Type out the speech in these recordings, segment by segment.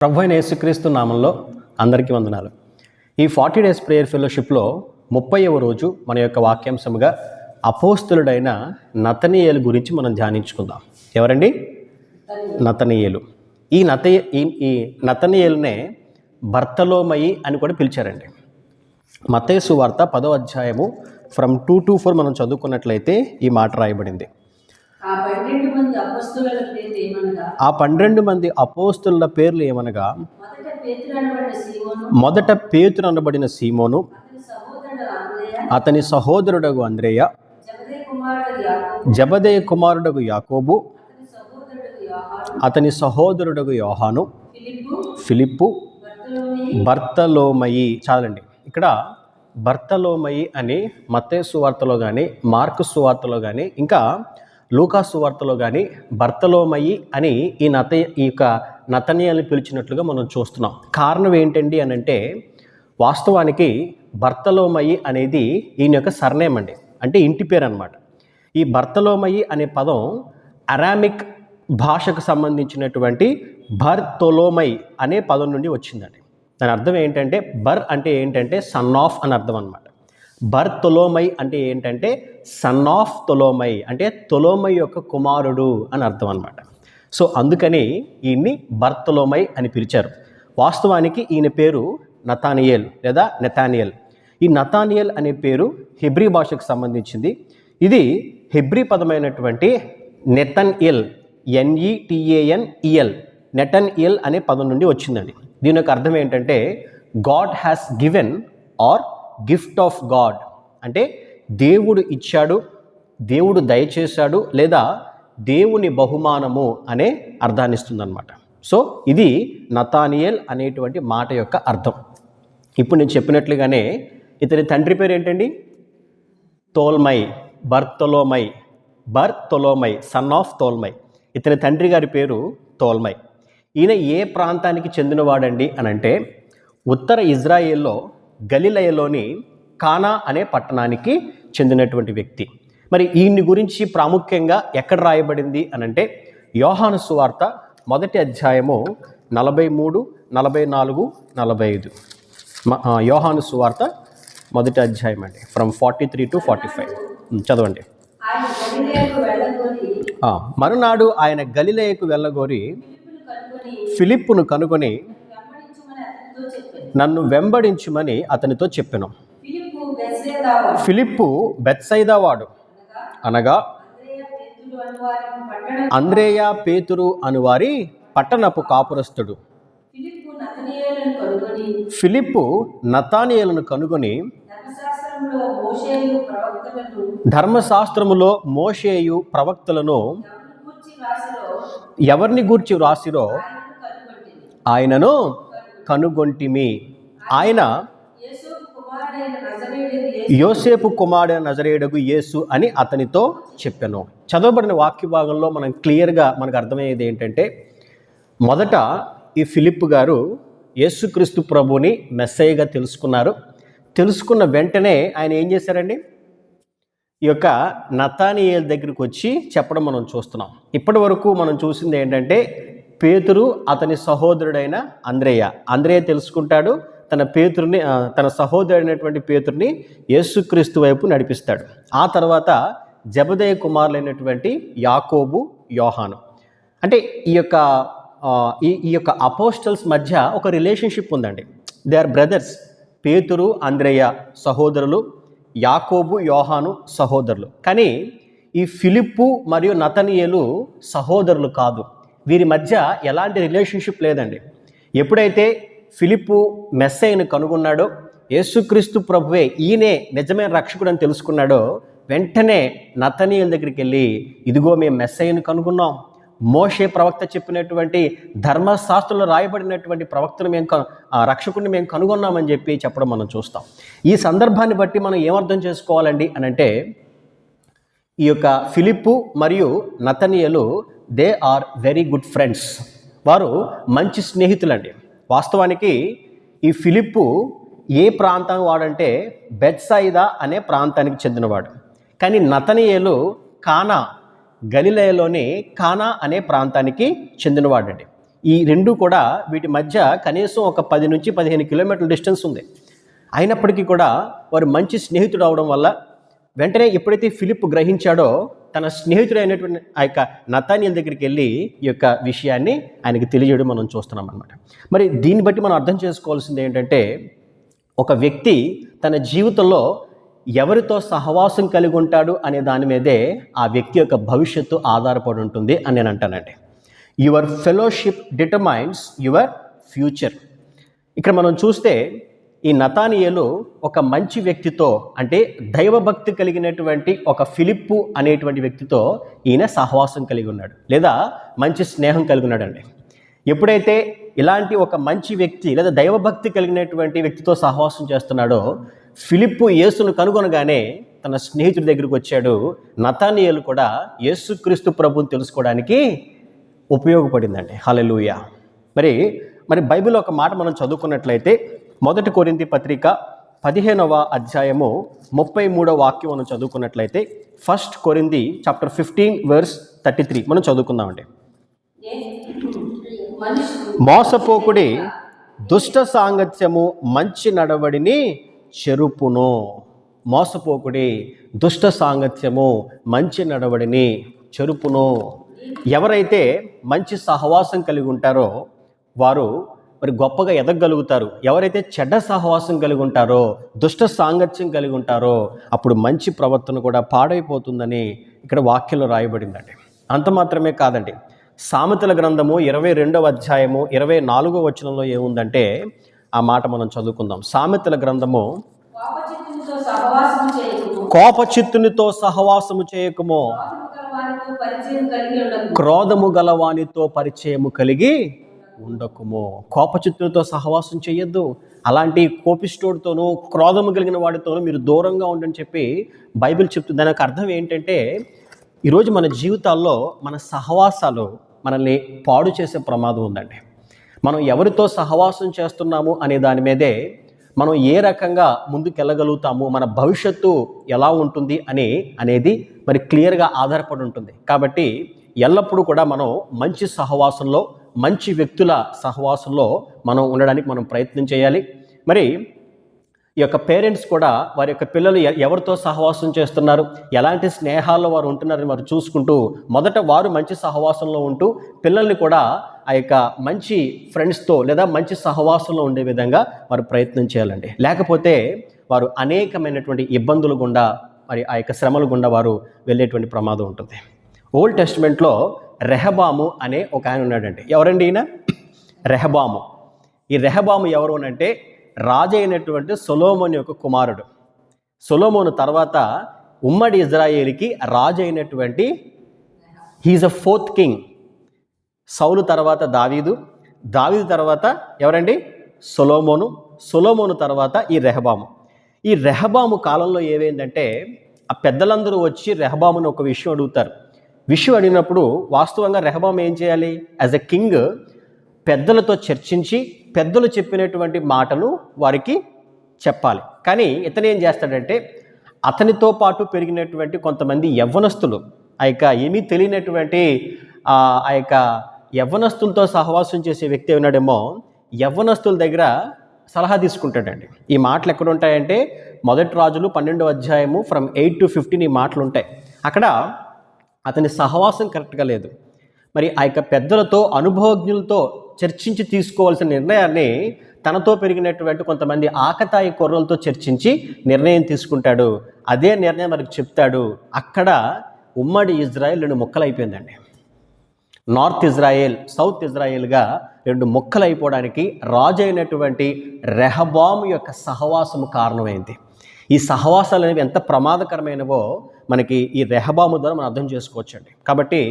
ప్రభు అయిన యేసుక్రీస్తు నామంలో అందరికీ వందనాలు. ఈ 40 డేస్ ప్రేయర్ ఫెలోషిప్లో 30వ రోజు మన యొక్క వాక్యాంశముగా అపోస్తులుడైన నతనీయేలు గురించి మనం ధ్యానించుకుందాం. ఎవరండి? నతనీయేలు. ఈ నతనీయేలునే బర్తలోమయి అని కూడా పిలిచారండి. మత్తయి సువార్త 10వ అధ్యాయము ఫ్రమ్ 2 to 4 మనం చదువుకున్నట్లయితే ఈ మాట రాయబడింది. ఆ 12 మంది అపోస్తుల పేర్లు ఏమనగా, మొదట పేతురు అనబడిన సీమోను, అతని సహోదరుడగు అంద్రేయ, జబదేయ కుమారుడగు యాకోబు, అతని సహోదరుడగు యోహాను, ఫిలిప్పు, బర్తలోమయి. చాలండి. ఇక్కడ బర్తలోమయి అని మత్తయి సువార్తలో కానీ, మార్కు సువార్తలో కానీ, ఇంకా లూకా సువార్తలో కానీ బర్తలోమయి అని ఈ యొక్క నతనీయేలుని పిలిచినట్లుగా మనం చూస్తున్నాం. కారణం ఏంటండి అని అంటే, వాస్తవానికి బర్తలోమయి అనేది ఈయన యొక్క సర్నేమ్ అండి, అంటే ఇంటి పేరు అనమాట. ఈ బర్తలోమయి అనే పదం అరామిక్ భాషకు సంబంధించినటువంటి బర్తొలోమై అనే పదం నుండి వచ్చిందండి. దాని అర్థం ఏంటంటే, బర్ అంటే ఏంటంటే సన్ ఆఫ్ అని అర్థం అనమాట. బర్తొలోమై అంటే ఏంటంటే సన్ ఆఫ్ తొలోమై, అంటే తొలోమై యొక్క కుమారుడు అని అర్థం అనమాట. సో అందుకని ఈయన్ని బర్తొలోమై అని పిలిచారు. వాస్తవానికి ఈయన పేరు నతానియేల్ లేదా నెతానియేల్. ఈ నతానియేల్ అనే పేరు హెబ్రీ భాషకు సంబంధించింది. ఇది హెబ్రీ పదమైనటువంటి నెతన్యేల్, NETANEL, నెటన్యేల్ అనే పదం నుండి వచ్చిందండి. దీని యొక్క అర్థం ఏంటంటే God has given or gift of God, అంటే దేవుడు ఇచ్చాడు, దేవుడు దయచేశాడు, లేదా దేవుని బహుమానము అనే అర్థాన్ని ఇస్తుందన్నమాట. సో ఇది నతానియేల్ అనేటువంటి మాట యొక్క అర్థం. ఇప్పుడు నేను చెప్పినట్లుగానే ఇతని తండ్రి పేరు ఏంటండి? తోల్మై, బర్తొలోమై, సన్ ఆఫ్ తోల్మై. ఇతని తండ్రి గారి పేరు తోల్మై. ఈయన ఏ ప్రాంతానికి చెందినవాడండి అని అంటే, ఉత్తర ఇజ్రాయేల్లో గలిలయలోని కానా అనే పట్టణానికి చెందినటువంటి వ్యక్తి. మరి ఈయన్ని గురించి ప్రాముఖ్యంగా ఎక్కడ రాయబడింది అనంటే, యోహాను సువార్త 1వ అధ్యాయము 43, 44, 45. యోహాను సువార్త 1వ అధ్యాయం అండి, ఫ్రమ్ 43 to 45 చదవండి. మరునాడు ఆయన గలిలయకు వెళ్ళగోరి ఫిలిప్పును కనుగొని నన్ను వెంబడించుమని అతనితో చెప్పెను. ఫిలిప్పు బెత్సైదా వాడు, అనగా అంద్రేయ, పేతురు అనువారి పట్టణపు కాపురస్తుడు. ఫిలిప్పు నతానియేలును కనుగొని ధర్మశాస్త్రములో మోషేయు ప్రవక్తలను ఎవరిని గూర్చి వ్రాసిరో ఆయనను కనుగొంటిమి. ఆయన యోసేపు కుమారుడైన నజరేయుడగు యేసు అని అతనితో చెప్పాను. చదవబడిన వాక్య భాగంలో మనం క్లియర్గా మనకు అర్థమయ్యేది ఏంటంటే, మొదట ఈ ఫిలిప్పు గారు యేసుక్రీస్తు ప్రభుని మెస్సయ్యగా తెలుసుకున్న వెంటనే ఆయన ఏం చేశారండి? ఈ యొక్క నతానియేలు దగ్గరికి వచ్చి చెప్పడం మనం చూస్తున్నాం. ఇప్పటి వరకు మనం చూసింది ఏంటంటే, పేతురు అతని సహోదరుడైన అంద్రేయ తెలుసుకుంటాడు, తన సహోదరుడైనటువంటి పేతురుని యేసుక్రీస్తు వైపు నడిపిస్తాడు. ఆ తర్వాత జబదేయ కుమారులైనటువంటి యాకోబు, యోహాను, అంటే ఈ యొక్క అపోస్టల్స్ మధ్య ఒక రిలేషన్షిప్ ఉందండి. They are brothers. పేతురు, అంద్రేయ సహోదరులు, యాకోబు, యోహాను సహోదరులు. కానీ ఈ ఫిలిప్పు మరియు నతనీయేలు సహోదరులు కాదు. వీరి మధ్య ఎలాంటి రిలేషన్షిప్ లేదండి. ఎప్పుడైతే ఫిలిప్పు మెస్సయ్యను కనుగొన్నాడో, యేసుక్రీస్తు ప్రభువే ఈయనే నిజమైన రక్షకుడు అని తెలుసుకున్నాడో, వెంటనే నతనీయేలు దగ్గరికి వెళ్ళి, ఇదిగో మేము మెస్సయ్యను కనుగొన్నాం, మోషే ప్రవక్త చెప్పినటువంటి ధర్మశాస్త్రంలో రాయబడినటువంటి ప్రవక్తను రక్షకుడిని మేము కనుగొన్నామని చెప్పడం మనం చూస్తాం. ఈ సందర్భాన్ని బట్టి మనం ఏమర్థం చేసుకోవాలండి అని అంటే, ఈ యొక్క ఫిలిప్పు మరియు నతనీయేలు they are very good friends. వారు మంచి స్నేహితులండి. వాస్తవానికి ఈ ఫిలిప్పు ఏ ప్రాంతం వాడంటే బెత్సైదా అనే ప్రాంతానికి చెందినవాడు. కానీ నతనీయేలు గలిలయలోని కానా అనే ప్రాంతానికి చెందినవాడండి. ఈ రెండు కూడా వీటి మధ్య కనీసం ఒక 10 నుంచి 15 కిలోమీటర్ల డిస్టెన్స్ ఉంది. అయినప్పటికీ కూడా వారు మంచి స్నేహితుడు అవడం వల్ల వెంటనే ఎప్పుడైతే ఫిలిప్ గ్రహించాడో తన స్నేహితుడైనటువంటి ఆ యొక్క నతానియేలు దగ్గరికి వెళ్ళి ఈ యొక్క విషయాన్ని ఆయనకి తెలియజేయడం మనం చూస్తున్నాం అన్నమాట. మరి దీన్ని బట్టి మనం అర్థం చేసుకోవాల్సింది ఏంటంటే, ఒక వ్యక్తి తన జీవితంలో ఎవరితో సహవాసం కలిగి ఉంటాడు అనే దాని మీదే ఆ వ్యక్తి యొక్క భవిష్యత్తు ఆధారపడి ఉంటుంది అని నేను అంటానండి. Your fellowship determines your future. ఇక్కడ మనం చూస్తే ఈ నతానియేలు ఒక మంచి వ్యక్తితో, అంటే దైవభక్తి కలిగినటువంటి ఒక ఫిలిప్పు అనేటువంటి వ్యక్తితో ఈయన సహవాసం కలిగి ఉన్నాడు, లేదా మంచి స్నేహం కలిగి ఉన్నాడండి. ఎప్పుడైతే ఇలాంటి ఒక మంచి వ్యక్తి లేదా దైవభక్తి కలిగినటువంటి వ్యక్తితో సహవాసం చేస్తున్నాడో, ఫిలిప్పు యేసును కనుగొనగానే తన స్నేహితుడి దగ్గరికి వచ్చాడు. నతానియేలు కూడా యేసుక్రీస్తు ప్రభువుని తెలుసుకోవడానికి ఉపయోగపడిందండి. హల్లెలూయా. మరి బైబిల్ ఒక మాట మనం చదువుకున్నట్లయితే 1 కొరింథీ పత్రిక 15వ అధ్యాయము 33వ వాక్యం మనం చదువుకున్నట్లయితే 1 కొరింథీ చాప్టర్ 15 వర్స్ 33 మనం చదువుకుందామండి. మోసపోకుడి దుష్ట సాంగత్యము మంచి నడవడిని చెరుపును. మోసపోకుడి దుష్ట సాంగత్యము మంచి నడవడిని చెరుపును. ఎవరైతే మంచి సహవాసం కలిగి ఉంటారో వారు మరి గొప్పగా ఎదగగలుగుతారు. ఎవరైతే చెడ్డ సహవాసం కలిగి ఉంటారో, దుష్ట సాంగత్యం కలిగి ఉంటారో, అప్పుడు మంచి ప్రవర్తన కూడా పాడైపోతుందని ఇక్కడ వాక్యంలో రాయబడిందండి. అంత మాత్రమే కాదండి, సామెతల గ్రంథము 22వ అధ్యాయము 24వ వచనంలో ఏముందంటే ఆ మాట మనం చదువుకుందాం. సామెతల గ్రంథము, కోపచిత్తునితో సహవాసము చేయకుము, క్రోధము గలవానితో పరిచయము కలిగి ఉండకుము. కోపచిత్తులతో సహవాసం చేయొద్దు. అలాంటి కోపిష్టోడితోనూ క్రోధము కలిగిన వాడితోనూ మీరు దూరంగా ఉండని చెప్పి బైబిల్ చెప్తుంది. దానికి అర్థం ఏంటంటే, ఈరోజు మన జీవితాల్లో మన సహవాసాలు మనల్ని పాడు చేసే ప్రమాదం ఉందండి. మనం ఎవరితో సహవాసం చేస్తున్నాము అనే దాని మీదే మనం ఏ రకంగా ముందుకెళ్ళగలుగుతాము, మన భవిష్యత్తు ఎలా ఉంటుంది అనేది మరి క్లియర్గా ఆధారపడి ఉంటుంది. కాబట్టి ఎల్లప్పుడూ కూడా మనం మంచి సహవాసంలో, మంచి వ్యక్తుల సహవాసంలో మనం ఉండడానికి మనం ప్రయత్నం చేయాలి. మరి ఈ యొక్క పేరెంట్స్ కూడా వారి యొక్క పిల్లలు ఎవరితో సహవాసం చేస్తున్నారు, ఎలాంటి స్నేహాల్లో వారు ఉంటున్నారని వారు చూసుకుంటూ మొదట వారు మంచి సహవాసంలో ఉంటూ పిల్లల్ని కూడా ఆ యొక్క మంచి ఫ్రెండ్స్తో లేదా మంచి సహవాసంలో ఉండే విధంగా వారు ప్రయత్నం చేయాలండి. లేకపోతే వారు అనేకమైనటువంటి ఇబ్బందుల గుండా, మరి ఆ యొక్క శ్రమల గుండా వారు వెళ్ళేటువంటి ప్రమాదం ఉంటుంది. ఓల్డ్ టెస్టిమెంట్లో రెహబాము అనే ఒక ఆయన ఉన్నాడండి. ఎవరండి ఈయన? రెహబాము. ఈ రెహబాము ఎవరు అంటే రాజు అయినటువంటి సొలొమోను యొక్క కుమారుడు. సొలొమోను తర్వాత ఉమ్మడి ఇజ్రాయేలుకి రాజు అయినటువంటి హీఈస్ అ 4th కింగ్. సౌలు తర్వాత దావీదు, దావీదు తర్వాత ఎవరండి? సొలొమోను, సొలొమోను తర్వాత ఈ రెహబాము. ఈ రెహబాము కాలంలో ఏమైందంటే ఆ పెద్దలందరూ వచ్చి రెహబామును ఒక విషయం అడుగుతారు. విషయం అడిగినప్పుడు వాస్తవంగా రెహబాము ఏం చేయాలి? యాజ్ ఎ కింగ్ పెద్దలతో చర్చించి పెద్దలు చెప్పినటువంటి మాటలు వారికి చెప్పాలి. కానీ ఇతను ఏం చేస్తాడంటే అతనితో పాటు పెరిగినటువంటి కొంతమంది యవ్వనస్తులు, ఆ యొక్క ఏమీ తెలియనటువంటి ఆ యొక్క యవ్వనస్తులతో సహవాసం చేసే వ్యక్తి ఉన్నాడేమో, యవ్వనస్తుల దగ్గర సలహా తీసుకుంటాడండి. ఈ మాటలు ఎక్కడ ఉంటాయంటే 1 రాజులు 12వ అధ్యాయము ఫ్రమ్ 8 to 15 ఈ మాటలు ఉంటాయి. అక్కడ అతని సహవాసం కరెక్ట్గా లేదు. మరి ఆ యొక్క పెద్దలతో, అనుభవజ్ఞులతో చర్చించి తీసుకోవాల్సిన నిర్ణయాన్ని తనతో పెరిగినటువంటి కొంతమంది ఆకతాయి కుర్రలతో చర్చించి నిర్ణయం తీసుకుంటాడు. అదే నిర్ణయం మనకు చెప్తాడు. అక్కడ ఉమ్మడి ఇజ్రాయెల్ 2 ముక్కలైపోయిందండి. నార్త్ ఇజ్రాయెల్, సౌత్ ఇజ్రాయెల్గా 2 ముక్కలైపోవడానికి రాజు అయినటువంటి రెహబాము యొక్క సహవాసము కారణమైంది. ఈ సహవాసాలు అనేవి ఎంత ప్రమాదకరమైనవో మనకి ఈ రెహబాము ద్వారా మనం అర్థం చేసుకోవచ్చండి. కాబట్టి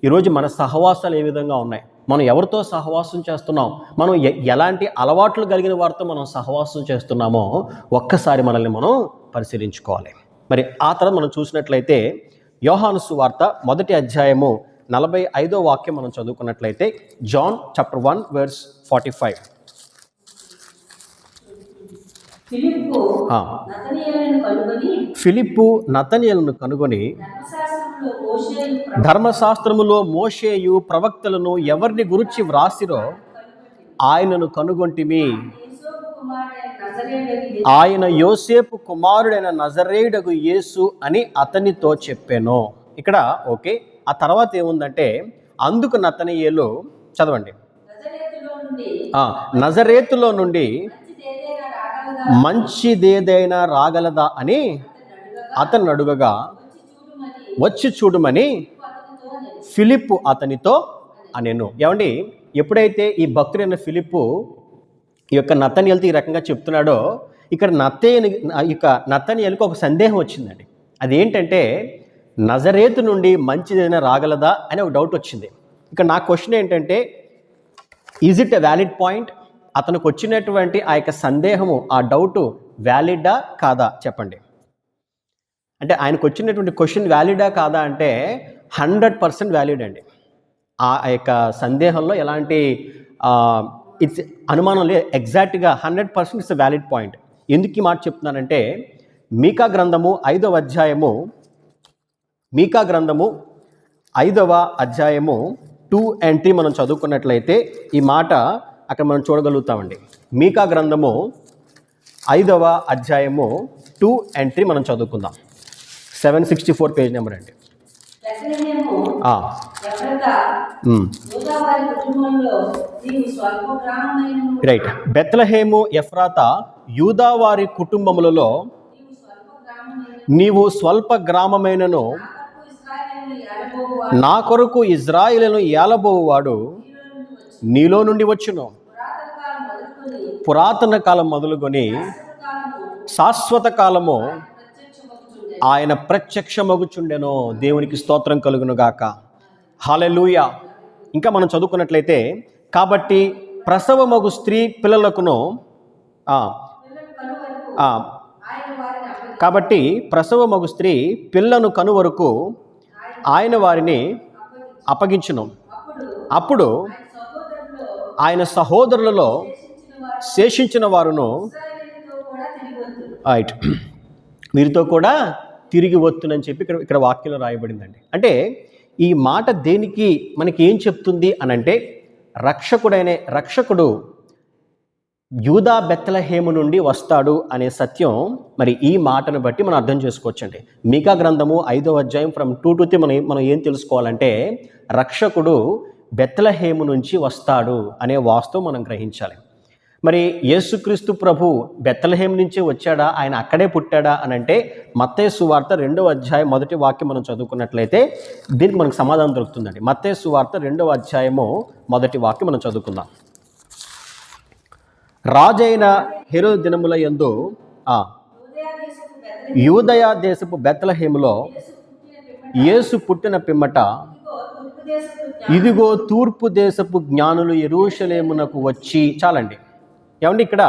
ఈరోజు మన సహవాసాలు ఏ విధంగా ఉన్నాయి, మనం ఎవరితో సహవాసం చేస్తున్నాం, మనం ఎలాంటి అలవాట్లు కలిగిన వారితో మనం సహవాసం చేస్తున్నామో ఒక్కసారి మనల్ని మనం పరిశీలించుకోవాలి. మరి ఆ తర్వాత మనం చూసినట్లయితే యోహాను సువార్త 1వ అధ్యాయము 45వ వాక్యం మనం చదువుకున్నట్లయితే జాన్ చాప్టర్ 1 వర్స్ 45. ఫిలిప్పు నతనయేలును కనుగొని ధర్మశాస్త్రములో మోషేయు ప్రవక్తలను ఎవరిని గురించి వ్రాసిరో ఆయనను కనుగొంటిమి. ఆయన యోసేపు కుమారుడైన నజరేయుడగు యేసు అని అతనితో చెప్పాను. ఇక్కడ ఓకే. ఆ తర్వాత ఏముందంటే, అందుకు నతనయేలు, చదవండి, నజరేతులో నుండి మంచిదేదైనా రాగలదా అని అతను అడుగగా, వచ్చి చూడమని ఫిలిప్పు అతనితో అనెను. ఏమండి, ఎప్పుడైతే ఈ భక్తుడైన ఫిలిప్పు ఈ యొక్క నతనయేలుతో ఈ రకంగా చెప్తున్నాడో, ఇక్కడ నతనయేలుకు ఒక సందేహం వచ్చిందండి. అదేంటంటే, నజరేతు నుండి మంచిదైనా రాగలదా అని ఒక డౌట్ వచ్చింది. ఇక్కడ నా క్వశ్చన్ ఏంటంటే, is it a valid point? అతనికి వచ్చినటువంటి ఆ యొక్క సందేహము, ఆ డౌటు వ్యాలిడా కాదా చెప్పండి. అంటే ఆయనకు వచ్చినటువంటి క్వశ్చన్ వ్యాలిడా కాదా అంటే 100% వ్యాలిడ్ అండి. ఆ యొక్క సందేహంలో ఎలాంటి ఇట్స్ అనుమానం లేదు. ఎగ్జాక్ట్గా 100% ఇట్స్ వ్యాలిడ్ పాయింట్. ఎందుకు ఈ మాట చెప్తున్నానంటే, మీకా గ్రంథము 5వ అధ్యాయము 2 and 3 మనం చదువుకున్నట్లయితే ఈ మాట అక్కడ మనం చూడగలుగుతామండి. మీకా గ్రంథము 5వ అధ్యాయము 2 and 3 మనం చదువుకుందాం. 764 పేజ్ నెంబర్ అండి. రైట్. బెత్లెహేము ఎఫ్రాతా యూదావారి కుటుంబములలో నీవు స్వల్ప గ్రామమైనను నా కొరకు ఇజ్రాయేలును ఏలబోవాడు నీలో నుండి వచ్చును. పురాతన కాలం మొదలుకొని శాశ్వత కాలము ఆయన ప్రత్యక్షమగుచుండెను. దేవునికి స్తోత్రం కలుగును గాక. హల్లెలూయా. ఇంకా మనం చదువుకున్నట్లయితే, కాబట్టి ప్రసవమగు స్త్రీ పిల్లలకును కాబట్టి ప్రసవమగు స్త్రీ పిల్లను కను వరకు ఆయన వారిని అప్పగించును. అప్పుడు ఆయన సహోదరులలో శేషించిన వారును వీరితో కూడా తిరిగి వస్తునని చెప్పి ఇక్కడ వాక్యంలో రాయబడిందండి. అంటే ఈ మాట దేనికి మనకి ఏం చెప్తుంది అనంటే, రక్షకుడు యూదా బెత్లెహేము నుండి వస్తాడు అనే సత్యం మరి ఈ మాటను బట్టి మనం అర్థం చేసుకోవచ్చండి. మీకా గ్రంథము 5వ అధ్యాయం from 2 to 3 మనం ఏం తెలుసుకోవాలంటే, రక్షకుడు బెత్లెహేము నుంచి వస్తాడు అనే వాస్తవం మనం గ్రహించాలి. మరి యేసుక్రీస్తు ప్రభు బెత్లెహేము నుంచే వచ్చాడా, ఆయన అక్కడే పుట్టాడా అని అంటే, మత్తయి సువార్త 2వ అధ్యాయం 1వ వాక్యం మనం చదువుకున్నట్లయితే దీనికి మనకు సమాధానం దొరుకుతుందండి. మత్తయి సువార్త 2వ అధ్యాయము 1వ వాక్యం మనం చదువుకుందాం. రాజైన హెరోదు దినముల యందు యూదయా దేశపు బెత్లెహేములో యేసు పుట్టిన పిమ్మట ఇదిగో తూర్పు దేశపు జ్ఞానులు యెరూషలేమునకు వచ్చి, చాలండి. ఏమండి, ఇక్కడ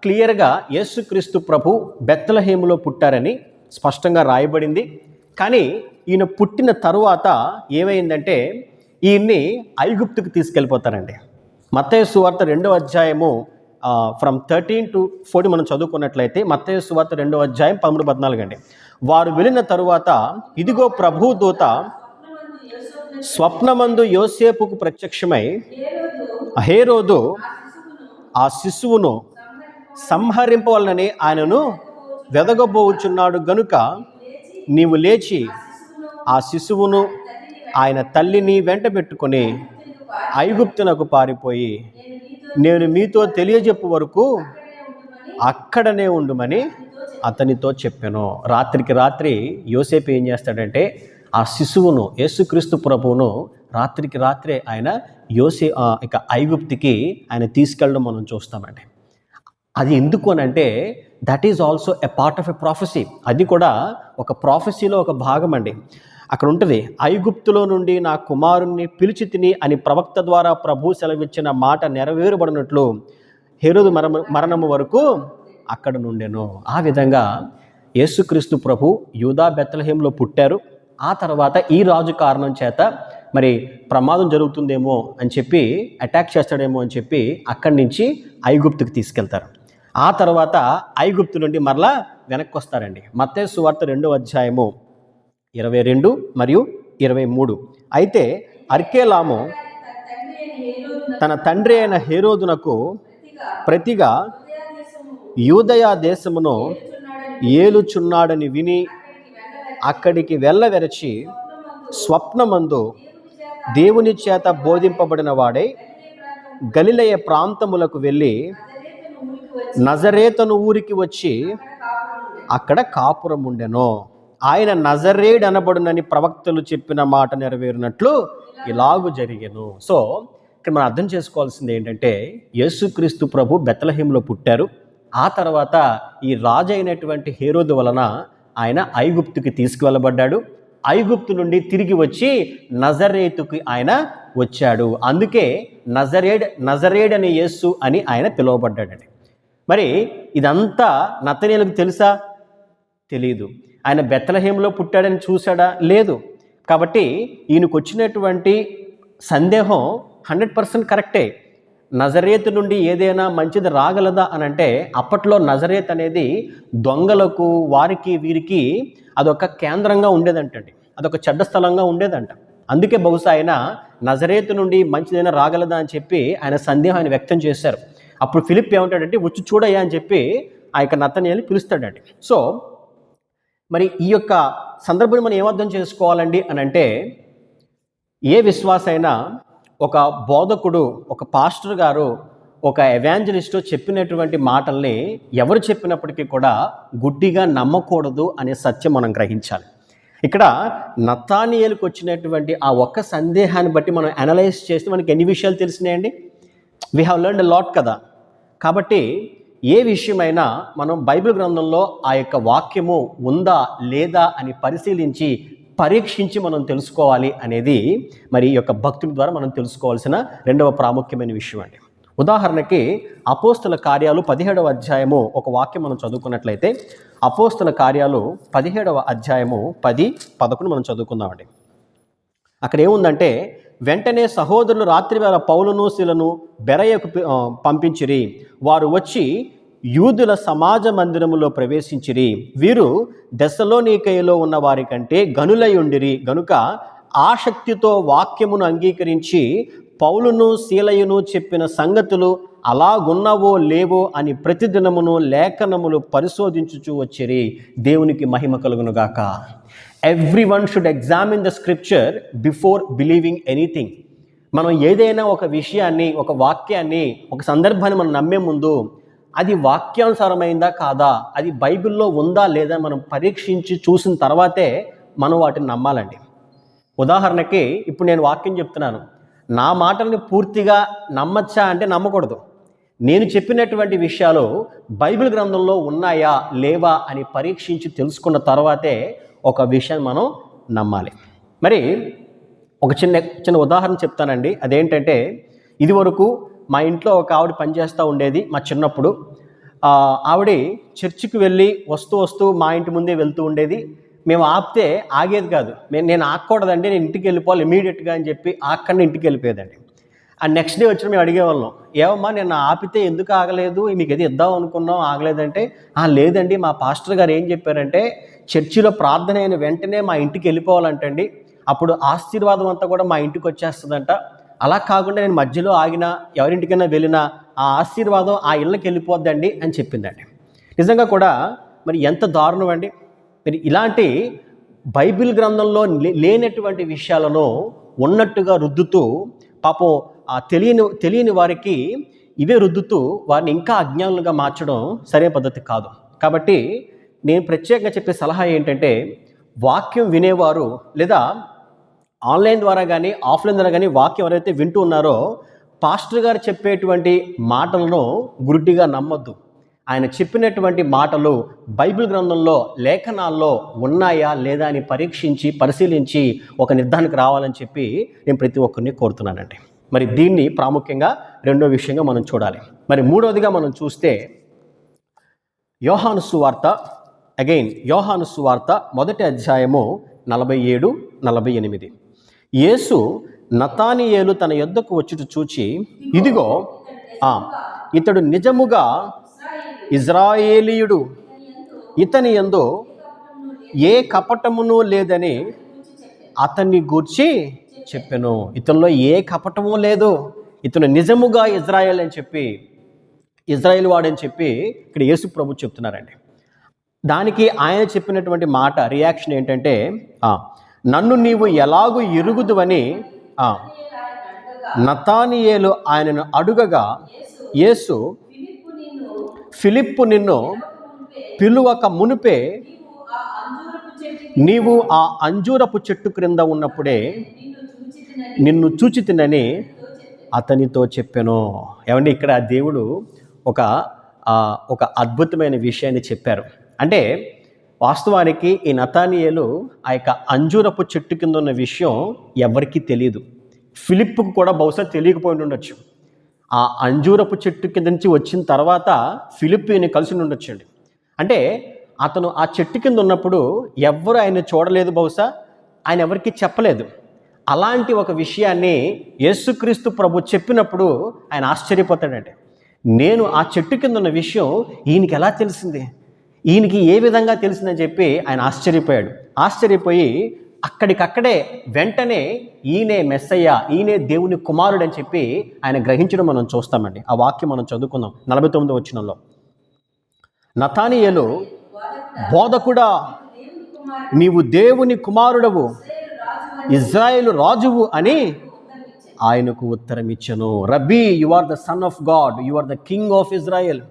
క్లియర్గా యేసుక్రీస్తు ప్రభు బెత్లెహేములో పుట్టారని స్పష్టంగా రాయబడింది. కానీ ఈయన పుట్టిన తరువాత ఏమైందంటే, ఈయన్ని ఐగుప్తుకు తీసుకెళ్ళిపోతారండి. మత్తయి సువార్త 2వ అధ్యాయము from 13 to 40 మనం చదువుకున్నట్లయితే, మత్తయి సువార్త 2వ అధ్యాయం 13-14 అండి. వారు వెళ్ళిన తరువాత ఇదిగో ప్రభు దూత స్వప్నమందు యోసేపుకు ప్రత్యక్షమై, హేరోదు ఆ శిశువును సంహరింపవలనని ఆయనను వెదగబోచున్నాడు గనుక నీవు లేచి ఆ శిశువును ఆయన తల్లిని వెంట పెట్టుకొని ఐగుప్తునకు పారిపోయి నేను మీతో తెలియజెప్పు వరకు అక్కడనే ఉండుమని అతనితో చెప్పాను. రాత్రికి రాత్రి యోసేపు ఏం చేస్తాడంటే, ఆ శిశువును, యేసుక్రీస్తు ప్రభువును రాత్రికి రాత్రే ఆయన ఇక ఐగుప్తికి ఆయన తీసుకెళ్ళడం మనం చూస్తామండి. అది ఎందుకు అని అంటే, that is also a part of a prophecy. అది కూడా ఒక ప్రాఫెసీలో ఒక భాగం అండి. అక్కడ ఉంటుంది, ఐగుప్తులో నుండి నా కుమారుణ్ణి పిలిచి తిని అని ప్రవక్త ద్వారా ప్రభు సెలవిచ్చిన మాట నెరవేరుబడినట్లు హెరోదు మరణము వరకు అక్కడ నుండెను. ఆ విధంగా యేసుక్రీస్తు ప్రభు యూదా బెత్లెహేములో పుట్టారు. ఆ తర్వాత ఈ రాజు కారణం చేత మరి ప్రమాదం జరుగుతుందేమో అని చెప్పి, అటాక్ చేస్తాడేమో అని చెప్పి అక్కడి నుంచి ఐగుప్తుకి తీసుకెళ్తారు. ఆ తర్వాత ఐగుప్తు నుండి మరలా వెనక్కి వస్తారండి. మత్తయి సువార్త 2వ అధ్యాయము 22 మరియు 23. అయితే అర్కేలాము తన తండ్రి అయిన హేరోదునకు ప్రతిగా యూదయా దేశమును ఏలుచున్నాడని విని అక్కడికి వెళ్ళవెరచి స్వప్నమందు దేవుని చేత బోధింపబడిన వాడై గలిలయ ప్రాంతములకు వెళ్ళి నజరేతను ఊరికి వచ్చి అక్కడ కాపురం ఉండెను. ఆయన నజరేడ్ అనబడునని ప్రవక్తలు చెప్పిన మాట నెరవేరినట్లు ఇలాగు జరిగెను. సో ఇక్కడ మనం అర్థం చేసుకోవాల్సింది ఏంటంటే, యేసుక్రీస్తు ప్రభు బెత్లెహేములో పుట్టారు. ఆ తర్వాత ఈ రాజు అయినటువంటి హేరోదు వలన ఆయన ఐగుప్తుకి తీసుకువెళ్ళబడ్డాడు. ఐగుప్తు నుండి తిరిగి వచ్చి నజరేతుకి ఆయన వచ్చాడు. అందుకే నజరేడ్ అనే యేసు అని ఆయన పిలువబడ్డాడండి. మరి ఇదంతా నతనీయులకు తెలుసా? తెలీదు. ఆయన బెత్లెహేములో పుట్టాడని చూశాడా? లేదు. కాబట్టి ఈయనకు వచ్చినటువంటి సందేహం 100% కరెక్టే. నజరేతు నుండి ఏదైనా మంచిది రాగలదా అని అంటే, అప్పట్లో నజరేత్ అనేది దొంగలకు, వారికి వీరికి అదొక కేంద్రంగా ఉండేదంటండి. అదొక చెడ్డ స్థలంగా ఉండేదంట. అందుకే బహుశా ఆయన నజరేతు నుండి మంచిదైనా రాగలదా అని చెప్పి ఆయన సందేహం ఆయన వ్యక్తం చేశారు. అప్పుడు ఫిలిప్ ఏమంటాడంటే, వచ్చి చూడయ్యా అని చెప్పి ఆ యొక్క నతనీయుని పిలుస్తాడండి. సో మరి ఈ యొక్క సందర్భాన్ని మనం ఏమర్థం చేసుకోవాలండి అని అంటే, ఏ విశ్వాసైనా ఒక బోధకుడు, ఒక పాస్టర్ గారు, ఒక ఎవాంజలిస్టు చెప్పినటువంటి మాటల్ని ఎవరు చెప్పినప్పటికీ కూడా గుడ్డిగా నమ్మకూడదు అనే సత్యం మనం గ్రహించాలి. ఇక్కడ నతానీయేలుకు వచ్చినటువంటి ఆ ఒక్క సందేహాన్ని బట్టి మనం అనలైజ్ చేస్తే మనకి ఎన్ని విషయాలు తెలిసినాయండి? We have learned a lot కదా. కాబట్టి ఏ విషయమైనా మనం బైబిల్ గ్రంథంలో ఆ యొక్క వాక్యము ఉందా లేదా అని పరిశీలించి పరీక్షించి మనం తెలుసుకోవాలి అనేది మరి ఈ యొక్క భక్తుల ద్వారా మనం తెలుసుకోవాల్సిన రెండవ ప్రాముఖ్యమైన విషయం అండి. ఉదాహరణకి అపోస్తుల కార్యాలు 17వ అధ్యాయము ఒక వాక్యం మనం చదువుకున్నట్లయితే, అపోస్తుల కార్యాలు 17వ అధ్యాయము 10-11 మనం చదువుకుందామండి. అక్కడ ఏముందంటే, వెంటనే సహోదరులు రాత్రివేళ పౌలును శీలను బెరయకు పంపించిరి. వారు వచ్చి యూదుల సమాజ మందిరములో ప్రవేశించిరి. వీరు దెస్సలోనికయలో ఉన్న వారి కంటే గనులై ఉండిరి గనుక ఆసక్తితో వాక్యమును అంగీకరించి పౌలును శీలయును చెప్పిన సంగతులు అలాగున్నవో లేవో అని ప్రతిదినమును లేఖనములు పరిశోధించుచూ వచ్చిరి. దేవునికి మహిమ కలుగునుగాక. Everyone should examine the scripture before believing anything. మనం ఏదైనా ఒక విషయాన్ని, ఒక వాక్యాన్ని, ఒక సందర్భాన్ని మనం నమ్మే ముందు అది వాక్యానుసారమైందా కాదా, అది బైబిల్లో ఉందా లేదా మనం పరీక్షించి చూసిన తర్వాతే మనం వాటిని నమ్మాలండి. ఉదాహరణకి ఇప్పుడు నేను వాక్యం చెప్తున్నాను, నా మాటల్ని పూర్తిగా నమ్మచ్చా అంటే నమ్మకూడదు. నేను చెప్పినటువంటి విషయాలు బైబిల్ గ్రంథంలో ఉన్నాయా లేవా అని పరీక్షించి తెలుసుకున్న తర్వాతే ఒక విషయాన్ని మనం నమ్మాలి. మరి ఒక చిన్న ఉదాహరణ చెప్తానండి. అదేంటంటే, ఇదివరకు మా ఇంట్లో ఒక ఆవిడ పనిచేస్తూ ఉండేది. మా చిన్నప్పుడు ఆవిడ చర్చికి వెళ్ళి వస్తూ మా ఇంటి ముందే వెళ్తూ ఉండేది. మేము ఆపితే ఆగేది కాదు. నేను ఆగకూడదండి, నేను ఇంటికి వెళ్ళిపోవాలి ఇమీడియట్గా అని చెప్పి ఆక్కడిని ఇంటికి వెళ్ళిపోయేదండి. ఆ నెక్స్ట్ డే వచ్చిన మేము అడిగేవాళ్ళం, ఏమమ్మా నేను ఆపితే ఎందుకు ఆగలేదు, మీకు ఏది ఇద్దాం అనుకున్నాం ఆగలేదంటే, లేదండి మా పాస్టర్ గారు ఏం చెప్పారంటే, చర్చిలో ప్రార్థన అయిన వెంటనే మా ఇంటికి వెళ్ళిపోవాలంటండి, అప్పుడు ఆశీర్వాదం అంతా కూడా మా ఇంటికి వచ్చేస్తుందంట. అలా కాకుండా నేను మధ్యలో ఆగినా, ఎవరింటికైనా వెళ్ళినా ఆ ఆశీర్వాదం ఆ ఇళ్ళకి వెళ్ళిపోద్దండి అని చెప్పిందండి. నిజంగా కూడా మరి ఎంత దారుణం అండి. మరి ఇలాంటి బైబిల్ గ్రంథంలో లేనటువంటి విషయాలను ఉన్నట్టుగా రుద్దుతూ, పాపం తెలియని వారికి ఇవే రుద్దుతూ వారిని ఇంకా అజ్ఞానులుగా మార్చడం సరైన పద్ధతి కాదు. కాబట్టి నేను ప్రత్యేకంగా చెప్పే సలహా ఏంటంటే, వాక్యం వినేవారు లేదా ఆన్లైన్ ద్వారా కానీ ఆఫ్లైన్ ద్వారా కానీ వాక్యం ఎవరైతే వింటూ ఉన్నారో, పాస్టర్ గారు చెప్పేటువంటి మాటలను గుడ్డిగా నమ్మొద్దు. ఆయన చెప్పినటువంటి మాటలు బైబిల్ గ్రంథంలో, లేఖనాల్లో ఉన్నాయా లేదా అని పరీక్షించి పరిశీలించి ఒక నిర్ధారణకు రావాలని చెప్పి నేను ప్రతి ఒక్కరిని కోరుతున్నానండి. మరి దీన్ని ప్రాముఖ్యంగా రెండో విషయంగా మనం చూడాలి. మరి మూడవదిగా మనం చూస్తే యోహాను సువార్త, యోహాను సువార్త 1వ అధ్యాయము 47-48. యేసు నతానియేలు తన యొద్దకు వచ్చుట చూచి, ఇదిగో ఇతడు నిజముగా ఇజ్రాయేలీయుడు, ఇతని యందు ఏ కపటమును లేదని అతన్ని గూర్చి చెప్పెను. ఇతనిలో ఏ కపటము లేదు, ఇతను నిజముగా ఇజ్రాయేల్ అని చెప్పి, ఇజ్రాయేల్ వాడని చెప్పి ఇక్కడ యేసు ప్రభు చెప్తున్నారండి. దానికి ఆయన చెప్పినటువంటి మాట రియాక్షన్ ఏంటంటే, నన్ను నీవు ఎలాగూ ఎరుగుదువని నతానియేలు ఆయనను అడుగగా, యేసు ఫిలిప్పు నిన్ను పిలువక మునిపే నీవు ఆ అంజూరపు చెట్టు క్రింద ఉన్నప్పుడే నిన్ను చూచితినని అతనితో చెప్పెను. ఏమండి, ఇక్కడ దేవుడు ఒక అద్భుతమైన విషయాన్ని చెప్పారు. అంటే వాస్తవానికి ఈ నతానియేలు ఆ యొక్క అంజూరపు చెట్టు కింద ఉన్న విషయం ఎవరికీ తెలియదు. ఫిలిప్పుకు కూడా బహుశా తెలియకపోయి ఉండొచ్చు. ఆ అంజూరపు చెట్టు కింద నుంచి వచ్చిన తర్వాత ఫిలిప్పు ఈయన కలిసి ఉండొచ్చండి. అంటే అతను ఆ చెట్టు కింద ఉన్నప్పుడు ఎవ్వరు ఆయన చూడలేదు, బహుశా ఆయన ఎవరికి చెప్పలేదు. అలాంటి ఒక విషయాన్ని యేసుక్రీస్తు ప్రభు చెప్పినప్పుడు ఆయన ఆశ్చర్యపోతాడండి. నేను ఆ చెట్టు కింద ఉన్న విషయం ఈయనకి ఎలా తెలిసింది, ఈయనకి ఏ విధంగా తెలిసిందని చెప్పి ఆయన ఆశ్చర్యపోయాడు. ఆశ్చర్యపోయి అక్కడికక్కడే వెంటనే ఈయనే మెస్సయ్య, ఈయనే దేవుని కుమారుడు అని చెప్పి ఆయన గ్రహించడం మనం చూస్తామండి. ఆ వాక్యం మనం చదువుకుందాం 49వ వచనంలో. నతానియేలు, బోధకుడా, నీవు దేవుని కుమారుడవు, ఇజ్రాయేలు రాజువు అని ఆయనకు ఉత్తరం ఇచ్చెను. Rabbi, you are the son of God, you are the king of Israel.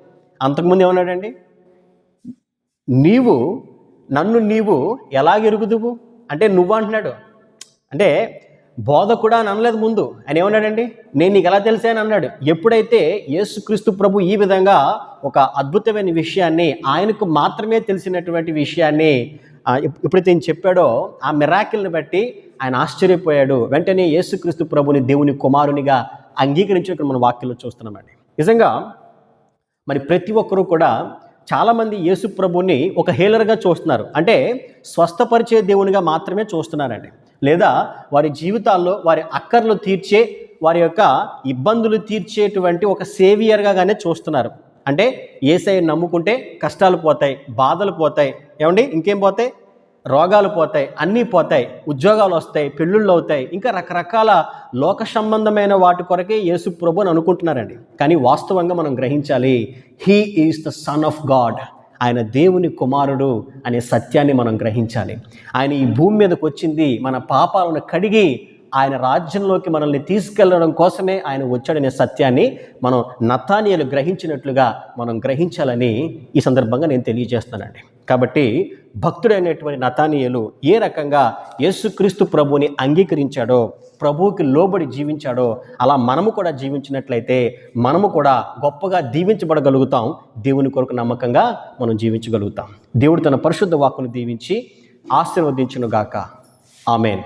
అంతకుముందు ఏమన్నాడండి? నన్ను ఎలాగెరుగుదువు అంటే నువ్వు అంటున్నాడు. అంటే బోధకుడా అని అనలేదు ముందు. ఆయన ఏమన్నాడండి? నేను నీకు ఎలా తెలిసా అని అన్నాడు. ఎప్పుడైతే యేసుక్రీస్తు ప్రభు ఈ విధంగా ఒక అద్భుతమైన విషయాన్ని, ఆయనకు మాత్రమే తెలిసినటువంటి విషయాన్ని ఎప్పుడైతే ఆయన చెప్పాడో, ఆ మిరాకిల్ని బట్టి ఆయన ఆశ్చర్యపోయాడు. వెంటనే యేసుక్రీస్తు ప్రభుని దేవుని కుమారునిగా అంగీకరించినట్టు మన వాక్యంలో చూస్తున్నామండి. నిజంగా మరి ప్రతి ఒక్కరూ కూడా చాలామంది యేసు ప్రభుని ఒక హీలర్గా చూస్తున్నారు. అంటే స్వస్థపరిచే దేవునిగా మాత్రమే చూస్తున్నారండి. లేదా వారి జీవితాల్లో వారి అక్కర్లు తీర్చే, వారి యొక్క ఇబ్బందులు తీర్చేటువంటి ఒక సేవియర్గానే చూస్తున్నారు. అంటే యేసయ్యను నమ్ముకుంటే కష్టాలు పోతాయి, బాధలు పోతాయి, ఏమండి ఇంకేం పోతాయి, రోగాలు పోతాయి, అన్నీ పోతాయి, ఉద్యోగాలు వస్తాయి, పెళ్ళిళ్ళు అవుతాయి, ఇంకా రకరకాల లోక సంబంధమైన వాటి కొరకే యేసు ప్రభు అని అనుకుంటున్నారండి. కానీ వాస్తవంగా మనం గ్రహించాలి, he is the son of God, ఆయన దేవుని కుమారుడు అనే సత్యాన్ని మనం గ్రహించాలి. ఆయన ఈ భూమి మీదకి వచ్చింది మన పాపాలను కడిగి ఆయన రాజ్యంలోకి మనల్ని తీసుకెళ్లడం కోసమే ఆయన వచ్చాడనే సత్యాన్ని మనం నతానియేలు గ్రహించినట్లుగా మనం గ్రహించాలని ఈ సందర్భంగా నేను తెలియజేస్తానండి. కాబట్టి భక్తుడైనటువంటి నతానియేలు ఏ రకంగా యేసుక్రీస్తు ప్రభువుని అంగీకరించాడో, ప్రభువుకి లోబడి జీవించాడో, అలా మనము కూడా జీవించినట్లయితే మనము కూడా గొప్పగా దీవించబడగలుగుతాం. దేవుని కొరకు నమ్మకంగా మనం జీవించగలుగుతాం. దేవుడు తన పరిశుద్ధ వాక్కును దీవించి ఆశీర్వదించును గాక. ఆమేన్.